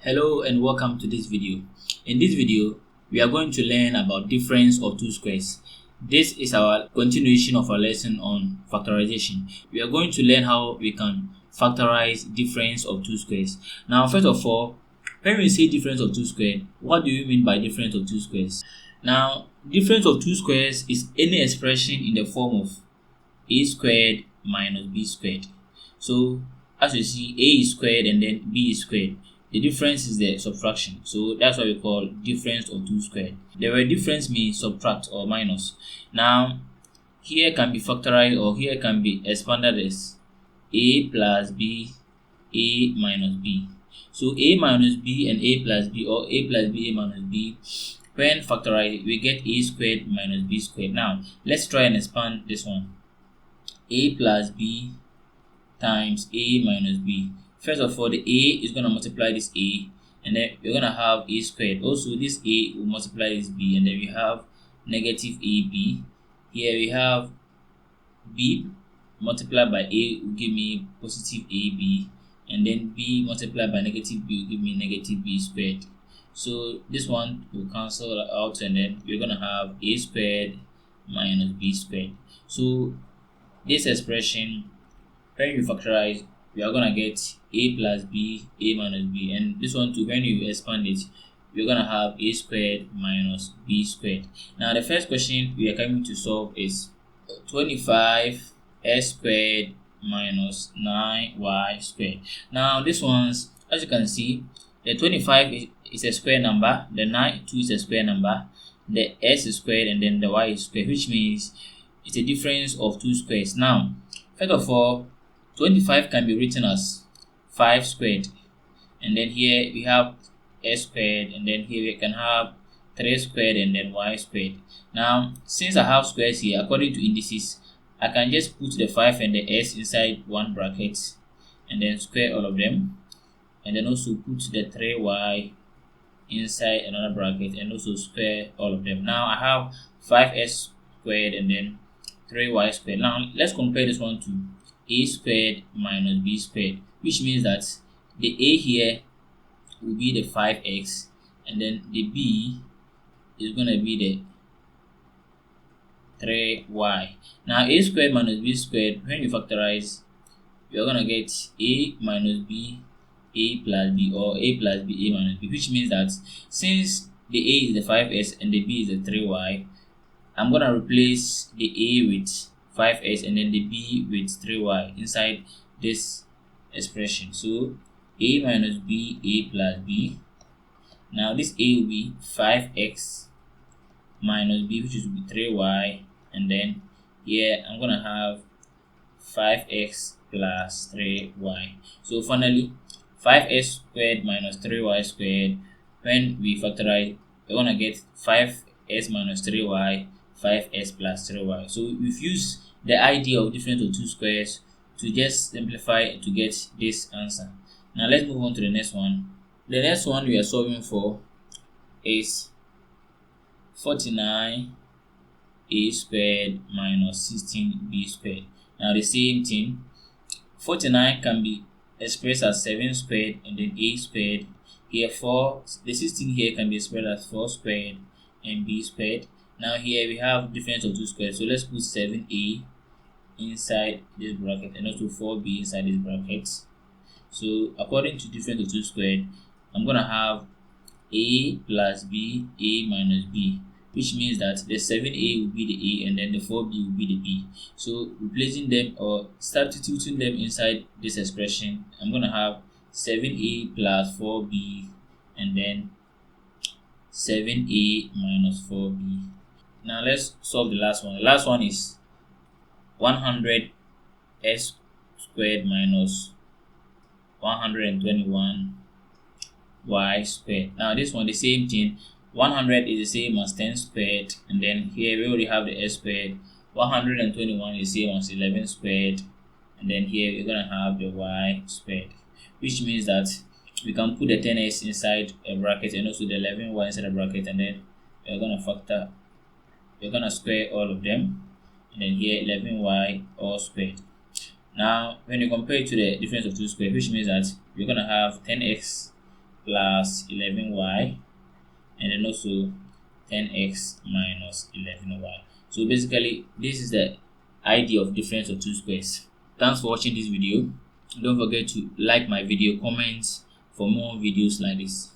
Hello and welcome to this video. In this video, we are going to learn about difference of two squares. This is our continuation of our lesson on factorization. We are going to learn how we can factorize difference of two squares. Now, first of all, when we say difference of two squares, what do you mean by difference of two squares? Now, difference of two squares is any expression in the form of a squared minus b squared. So, as you see, a is squared and then b is squared. The difference is the subtraction. So that's what we call difference of two squared. The word difference means subtract or minus. Now, here can be factorized or here can be expanded as a plus b, a minus b. So a minus b and a plus b, or a plus b, a minus b, when factorized, we get a squared minus b squared. Now, let's try and expand this one. A plus b times a minus b. First of all, the a is going to multiply this a, and then we're going to have a squared. Also, this a will multiply this b, and then we have negative ab. Here we have b multiplied by a will give me positive ab, and then b multiplied by negative b will give me negative b squared. So this one will cancel out, and then we're going to have a squared minus b squared. So this expression, when you factorize, we are going to get a plus b, a minus b, and this one too, when you expand it, we're going to have a squared minus b squared. Now, the first question we are coming to solve is 25 s squared minus 9y squared. Now, this one's, as you can see, the 25 is a square number, the 9 too is a square number, the s is squared, and then the y is squared, which means it's a difference of two squares. Now, first of all, 25 can be written as 5 squared, and then here we have s squared, and then here we can have 3 squared and then y squared. Now, since I have squares here, according to indices, I can just put the 5 and the s inside one bracket and then square all of them, and then also put the 3y inside another bracket and also square all of them. Now I have 5s squared and then 3y squared. Now let's compare this one to a squared minus b squared, which means that the a here will be the 5x, and then the b is going to be the 3y. Now a squared minus b squared, when you factorize, you're going to get a minus b, a plus b, or a plus b, a minus b, which means that since the a is the 5s and the b is the 3y, I'm going to replace the a with 5s and then the b with 3y inside this expression. So a minus b, a plus b. Now this a will be 5x minus b, which will be 3y, and then here I'm gonna have 5x plus 3y. So finally, 5x squared minus 3y squared, when we factorize, we're gonna get 5s minus 3y, 5s plus 3y. So we've used the idea of difference of two squares to just simplify to get this answer. Now let's move on to the next one. The next one we are solving for is 49 a squared minus 16b squared. Now the same thing, 49 can be expressed as 7 squared and then a squared. Here 4, the 16 here can be expressed as 4 squared and b squared. Now here we have difference of two squares, so let's put 7a inside this bracket and also 4b inside this bracket. So according to difference of two squared, I'm gonna have a plus b, a minus b, which means that the 7a will be the a and then the 4b will be the b. So replacing them or substituting them inside this expression, I'm gonna have 7a plus 4b and then 7a minus 4b. Now let's solve the last one. The last one is 100 s squared minus 121 y squared. Now this one, the same thing, 100 is the same as 10 squared, and then here we already have the s squared. 121 is the same as 11 squared, and then here we're gonna have the y squared, which means that we can put the 10s inside a bracket and also the 11y inside a bracket, and then we're gonna square all of them, and then here 11y all squared. Now when you compare it to the difference of two squared, which means that we're gonna have 10x plus 11y, and then also 10x minus 11y. So basically, this is the idea of difference of two squares. Thanks for watching this video. Don't forget to like my video, comment for more videos like this.